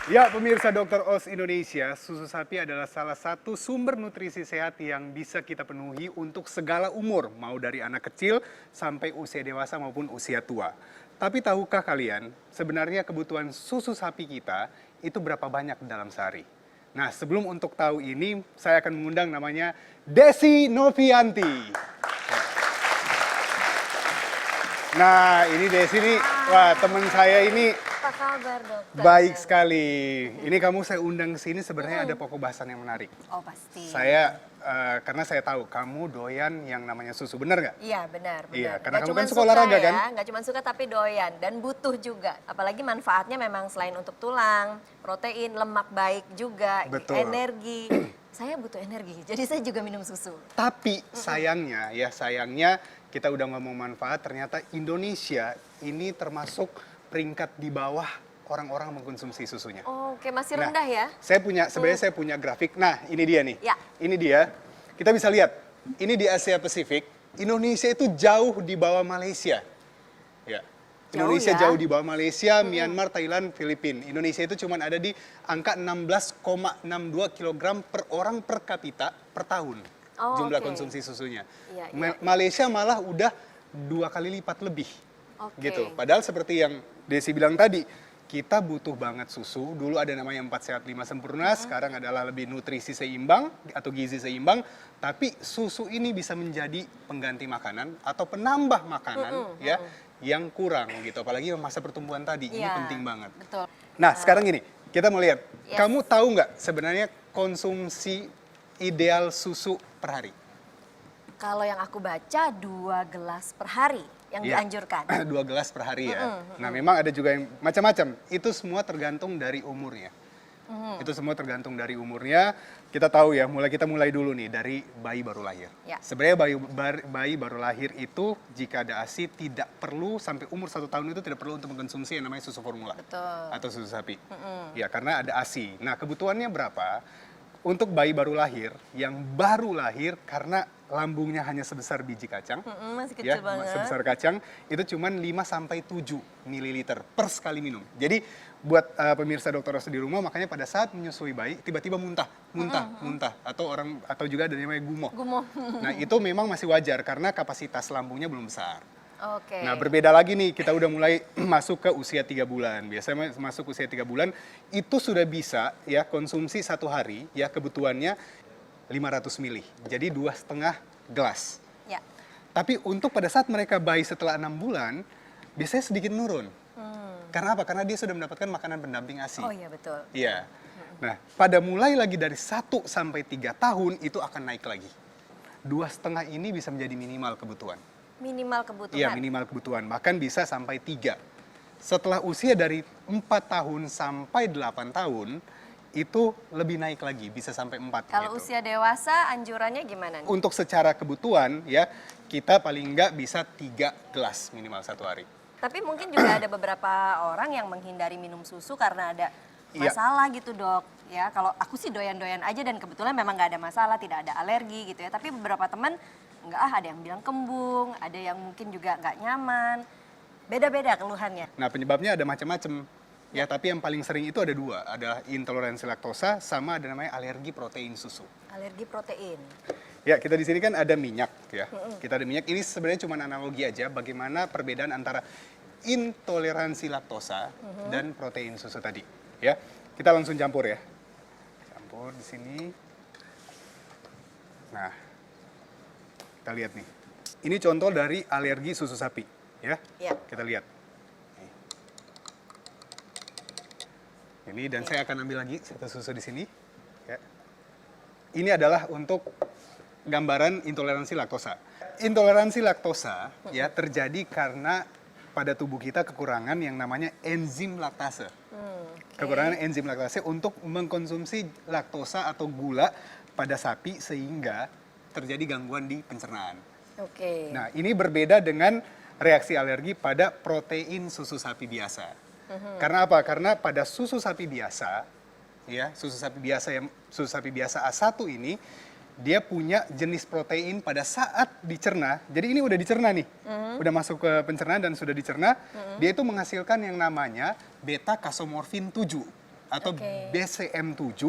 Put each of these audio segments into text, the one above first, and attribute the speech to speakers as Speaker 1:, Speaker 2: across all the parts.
Speaker 1: Ya, pemirsa Dokter Oz Indonesia, susu sapi adalah salah satu sumber nutrisi sehat yang bisa kita penuhi untuk segala umur, mau dari anak kecil sampai usia dewasa maupun usia tua. Tapi tahukah kalian, sebenarnya kebutuhan susu sapi kita itu berapa banyak dalam sehari? Nah, sebelum untuk tahu ini, saya akan mengundang namanya Desi Novianti. Nah, ini Desi nih, wah teman saya ini
Speaker 2: Apa kabar dokter?
Speaker 1: baik sekali. Ini kamu saya undang ke sini sebenarnya ada pokok bahasan yang menarik.
Speaker 2: Oh pasti.
Speaker 1: Karena saya tahu kamu doyan yang namanya susu, benar nggak?
Speaker 2: Iya benar.
Speaker 1: Iya, karena
Speaker 2: Nggak
Speaker 1: kamu
Speaker 2: cuman
Speaker 1: kan suka olahraga
Speaker 2: ya,
Speaker 1: kan?
Speaker 2: nggak cuma suka tapi doyan dan butuh juga. Apalagi manfaatnya memang selain untuk tulang, protein, lemak baik juga,
Speaker 1: Betul.
Speaker 2: energi. Saya butuh energi, jadi saya juga minum susu.
Speaker 1: Tapi sayangnya kita udah ngomong manfaat, ternyata Indonesia ini termasuk peringkat di bawah orang-orang mengkonsumsi susunya.
Speaker 2: Oke, masih rendah ya?
Speaker 1: Sebenarnya saya punya grafik. Nah, ini dia nih.
Speaker 2: Ya.
Speaker 1: Ini dia. Kita bisa lihat. Ini di Asia Pasifik, Indonesia itu jauh di bawah Malaysia. Ya. Indonesia
Speaker 2: ya?
Speaker 1: jauh di bawah Malaysia, Myanmar, Thailand, Filipina. Indonesia itu cuma ada di angka 16,62 kg per orang per kapita per tahun.
Speaker 2: Oh,
Speaker 1: jumlah
Speaker 2: oke.
Speaker 1: konsumsi susunya.
Speaker 2: Iya.
Speaker 1: Malaysia malah udah 2 kali lipat lebih.
Speaker 2: Oke.
Speaker 1: Gitu. Padahal seperti yang Desi bilang tadi, kita butuh banget susu. Dulu ada namanya 4 sehat 5 sempurna, sekarang adalah lebih nutrisi seimbang atau gizi seimbang. Tapi susu ini bisa menjadi pengganti makanan atau penambah makanan ya yang kurang gitu. Apalagi masa pertumbuhan tadi, ini
Speaker 2: Iya,
Speaker 1: penting banget.
Speaker 2: Betul.
Speaker 1: Nah, sekarang gini, kita mau lihat.
Speaker 2: Yes.
Speaker 1: Kamu tahu nggak sebenarnya konsumsi ideal susu per hari?
Speaker 2: Kalau yang aku baca 2 gelas per hari yang
Speaker 1: Iya.
Speaker 2: dianjurkan.
Speaker 1: 2 gelas per hari ya. Nah, memang ada juga yang macam-macam. Itu semua tergantung dari umurnya. Itu semua tergantung dari umurnya. Kita tahu ya, kita mulai dulu nih dari bayi baru lahir.
Speaker 2: Ya.
Speaker 1: Sebenarnya bayi baru lahir itu jika ada ASI tidak perlu sampai umur 1 tahun itu tidak perlu untuk mengkonsumsi yang namanya susu formula.
Speaker 2: Betul.
Speaker 1: Atau susu sapi. Ya, karena ada ASI. Nah, kebutuhannya berapa? Untuk bayi baru lahir, yang baru lahir karena lambungnya hanya sebesar biji kacang,
Speaker 2: Masih kecil
Speaker 1: ya,
Speaker 2: banget.
Speaker 1: sebesar kacang, itu cuma 5 sampai 7 ml per sekali minum. Jadi buat pemirsa dokter Rosa di rumah, makanya pada saat menyusui bayi tiba-tiba muntah, atau juga ada yang namanya gumoh.
Speaker 2: Gumoh.
Speaker 1: Nah, itu memang masih wajar karena kapasitas lambungnya belum besar.
Speaker 2: Oke.
Speaker 1: Nah, berbeda lagi nih, kita udah mulai masuk ke usia 3 bulan. Biasanya masuk usia 3 bulan, itu sudah bisa ya konsumsi 1 hari, ya kebutuhannya 500 ml. Jadi 2,5 gelas.
Speaker 2: Ya.
Speaker 1: Tapi untuk pada saat mereka bayi setelah 6 bulan, biasanya sedikit menurun. Karena apa? Karena dia sudah mendapatkan makanan pendamping ASI.
Speaker 2: Oh iya betul.
Speaker 1: Iya. Nah, pada mulai lagi dari 1 sampai 3 tahun, itu akan naik lagi. 2,5 ini bisa menjadi minimal kebutuhan.
Speaker 2: Minimal kebutuhan.
Speaker 1: Iya, minimal kebutuhan. Bahkan bisa sampai 3. Setelah usia dari 4 tahun sampai 8 tahun, itu lebih naik lagi, bisa sampai 4
Speaker 2: Kalau
Speaker 1: gitu.
Speaker 2: usia dewasa anjurannya gimana nih?
Speaker 1: Untuk secara kebutuhan, ya kita paling enggak bisa 3 gelas minimal 1 hari.
Speaker 2: Tapi mungkin juga ada beberapa orang yang menghindari minum susu karena ada
Speaker 1: Iya.
Speaker 2: masalah gitu dok. Ya kalau aku sih doyan-doyan aja dan kebetulan memang nggak ada masalah, tidak ada alergi gitu ya. Tapi beberapa teman nggak ada yang bilang kembung, ada yang mungkin juga nggak nyaman. Beda-beda keluhannya.
Speaker 1: Nah, penyebabnya ada macam-macam. Ya, tapi yang paling sering itu ada 2, adalah intoleransi laktosa sama ada namanya alergi protein susu.
Speaker 2: Alergi protein.
Speaker 1: Ya, kita di sini kan ada minyak ya. Kita ada minyak. Ini sebenarnya cuma analogi aja bagaimana perbedaan antara intoleransi laktosa dan protein susu tadi. Ya, kita langsung campur ya. Campur di sini. Nah, kita lihat nih. Ini contoh dari alergi susu sapi, ya.
Speaker 2: Ya.
Speaker 1: Kita lihat. Ini dan saya akan ambil lagi satu susu di sini. Ya. Ini adalah untuk gambaran intoleransi laktosa. Intoleransi laktosa ya terjadi karena pada tubuh kita kekurangan yang namanya enzim laktase. Kekurangan enzim laktase untuk mengkonsumsi laktosa atau gula pada sapi sehingga terjadi gangguan di pencernaan.
Speaker 2: Oke.
Speaker 1: Nah, ini berbeda dengan reaksi alergi pada protein susu sapi biasa. Karena apa? Karena pada susu sapi biasa, ya, susu sapi biasa A1 ini, dia punya jenis protein pada saat dicerna. Jadi ini udah dicerna nih, udah masuk ke pencernaan dan sudah dicerna. Dia itu menghasilkan yang namanya beta kasomorfin 7. atau
Speaker 2: Oke.
Speaker 1: BCM7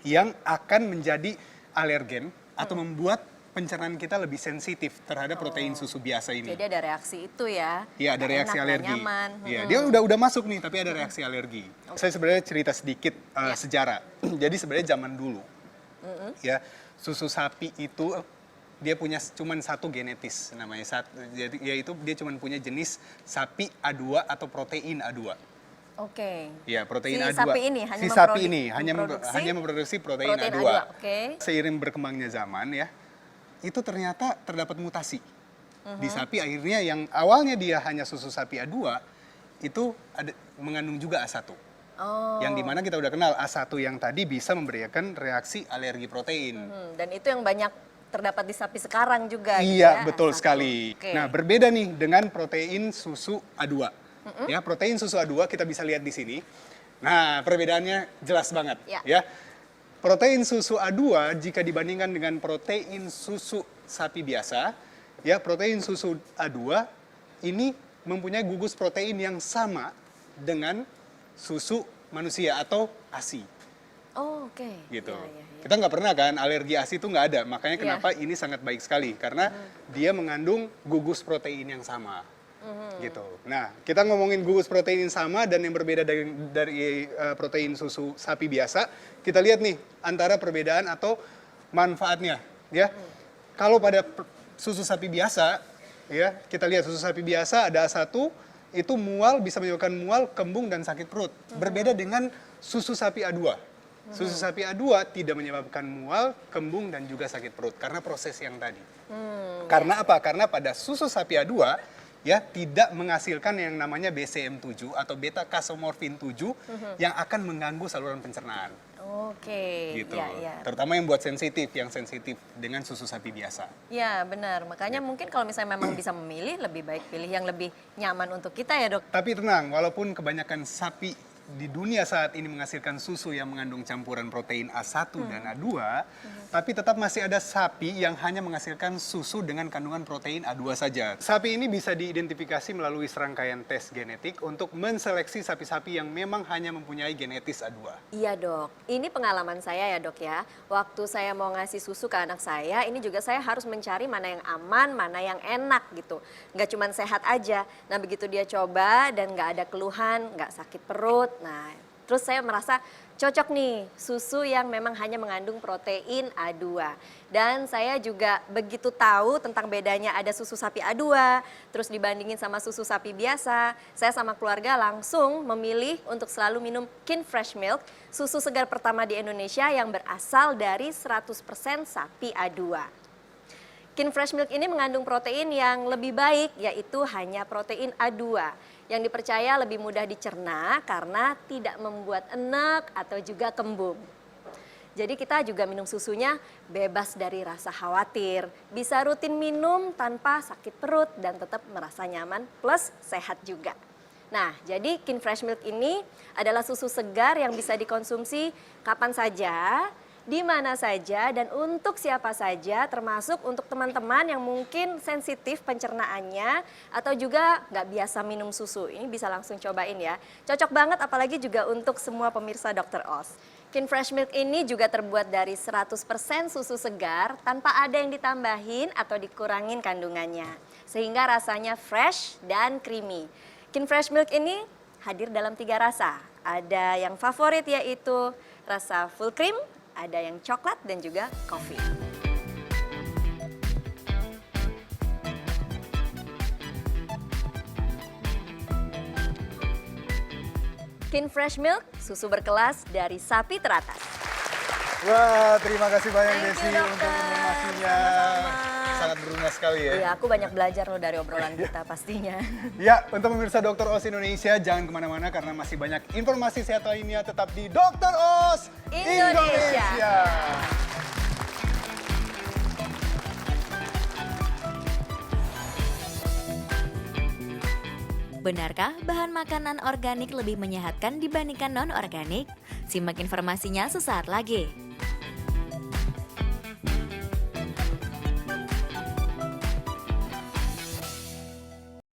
Speaker 1: yang akan menjadi alergen atau membuat pencernaan kita lebih sensitif terhadap protein susu biasa ini.
Speaker 2: Jadi ada reaksi itu ya.
Speaker 1: Iya, ada
Speaker 2: Nggak
Speaker 1: reaksi
Speaker 2: enak, nggak
Speaker 1: alergi.
Speaker 2: nyaman.
Speaker 1: Iya, dia udah masuk nih, tapi ada reaksi alergi. Saya sebenarnya cerita sedikit sejarah. Jadi sebenarnya zaman dulu, ya susu sapi itu dia punya cuman satu genetis namanya. Jadi yaitu dia cuman punya jenis sapi A2 atau protein A2.
Speaker 2: Oke.
Speaker 1: Ya, protein
Speaker 2: Si
Speaker 1: A2.
Speaker 2: sapi ini hanya
Speaker 1: si sapi ini
Speaker 2: memproduksi
Speaker 1: hanya memproduksi protein A2.
Speaker 2: Oke.
Speaker 1: Seiring berkembangnya zaman ya, itu ternyata terdapat mutasi. Di sapi akhirnya yang awalnya dia hanya susu sapi A2, itu mengandung juga A1.
Speaker 2: Oh.
Speaker 1: Yang dimana kita udah kenal A1 yang tadi bisa memberikan reaksi alergi protein.
Speaker 2: Dan itu yang banyak terdapat di sapi sekarang juga. gitu
Speaker 1: Iya,
Speaker 2: ya,
Speaker 1: betul
Speaker 2: A1.
Speaker 1: sekali.
Speaker 2: Oke.
Speaker 1: Nah, berbeda nih dengan protein susu A2. Ya, protein susu A2 kita bisa lihat di sini. Nah, perbedaannya jelas banget.
Speaker 2: Ya.
Speaker 1: Protein susu A2 jika dibandingkan dengan protein susu sapi biasa, ya protein susu A2 ini mempunyai gugus protein yang sama dengan susu manusia atau ASI.
Speaker 2: Oh, oke.
Speaker 1: Gitu.
Speaker 2: Iya, iya, iya.
Speaker 1: Kita nggak pernah kan alergi ASI itu nggak ada. Makanya
Speaker 2: Iya.
Speaker 1: kenapa ini sangat baik sekali karena dia mengandung gugus protein yang sama. Gitu. Nah, kita ngomongin gugus protein yang sama dan yang berbeda dari protein susu sapi biasa, kita lihat nih antara perbedaan atau manfaatnya, ya. Kalau pada susu sapi biasa, ya, kita lihat susu sapi biasa ada A1 itu mual bisa menyebabkan mual, kembung dan sakit perut. Berbeda dengan susu sapi A2. Susu sapi A2 tidak menyebabkan mual, kembung dan juga sakit perut karena proses yang tadi. Karena apa? Karena pada susu sapi A2 ya tidak menghasilkan yang namanya BCM7 atau beta kasomorfin 7 yang akan mengganggu saluran pencernaan.
Speaker 2: Oke.
Speaker 1: Gitu.
Speaker 2: Iya, iya.
Speaker 1: Terutama yang buat sensitif, yang sensitif dengan susu sapi biasa.
Speaker 2: Ya, benar. Makanya mungkin kalau misalnya memang bisa memilih, lebih baik pilih yang lebih nyaman untuk kita ya, Dok.
Speaker 1: Tapi tenang, walaupun kebanyakan sapi di dunia saat ini menghasilkan susu yang mengandung campuran protein A1 dan A2, tapi tetap masih ada sapi yang hanya menghasilkan susu dengan kandungan protein A2 saja. Sapi ini bisa diidentifikasi melalui serangkaian tes genetik untuk menseleksi sapi-sapi yang memang hanya mempunyai genetis A2.
Speaker 2: Iya, Dok. Ini pengalaman saya ya, Dok ya. Waktu saya mau ngasih susu ke anak saya, ini juga saya harus mencari mana yang aman, mana yang enak gitu. Nggak cuma sehat aja. Nah, begitu dia coba dan nggak ada keluhan, nggak sakit perut. Nah, terus saya merasa cocok nih susu yang memang hanya mengandung protein A2. Dan saya juga begitu tahu tentang bedanya ada susu sapi A2, terus dibandingin sama susu sapi biasa, saya sama keluarga langsung memilih untuk selalu minum Kin Fresh Milk, susu segar pertama di Indonesia yang berasal dari 100% sapi A2. Kin Fresh Milk ini mengandung protein yang lebih baik, yaitu hanya protein A2 yang dipercaya lebih mudah dicerna karena tidak membuat enek atau juga kembung. Jadi kita juga minum susunya bebas dari rasa khawatir, bisa rutin minum tanpa sakit perut dan tetap merasa nyaman plus sehat juga. Nah, jadi Kin Fresh Milk ini adalah susu segar yang bisa dikonsumsi kapan saja, di mana saja dan untuk siapa saja, termasuk untuk teman-teman yang mungkin sensitif pencernaannya atau juga nggak biasa minum susu. Ini bisa langsung cobain ya. Cocok banget apalagi juga untuk semua pemirsa Dr. Oz. Kin Fresh Milk ini juga terbuat dari 100% susu segar tanpa ada yang ditambahin atau dikurangin kandungannya. Sehingga rasanya fresh dan creamy. Kin Fresh Milk ini hadir dalam 3 rasa. Ada yang favorit yaitu rasa full cream, ada yang coklat dan juga coffee. Kin Fresh Milk, susu berkelas dari sapi teratas.
Speaker 1: Wah, terima kasih banyak
Speaker 2: Thank you,
Speaker 1: Desi
Speaker 2: dokter.
Speaker 1: untuk informasinya.
Speaker 2: Sama-sama.
Speaker 1: Sangat berguna sekali ya.
Speaker 2: Iya, aku banyak belajar loh dari obrolan kita pastinya.
Speaker 1: Ya, untuk pemirsa Dr. Oz Indonesia, jangan kemana-mana karena masih banyak informasi sehat lainnya tetap di Dr. Oz
Speaker 2: Indonesia.
Speaker 3: Benarkah bahan makanan organik lebih menyehatkan dibandingkan non-organik? Simak informasinya sesaat lagi.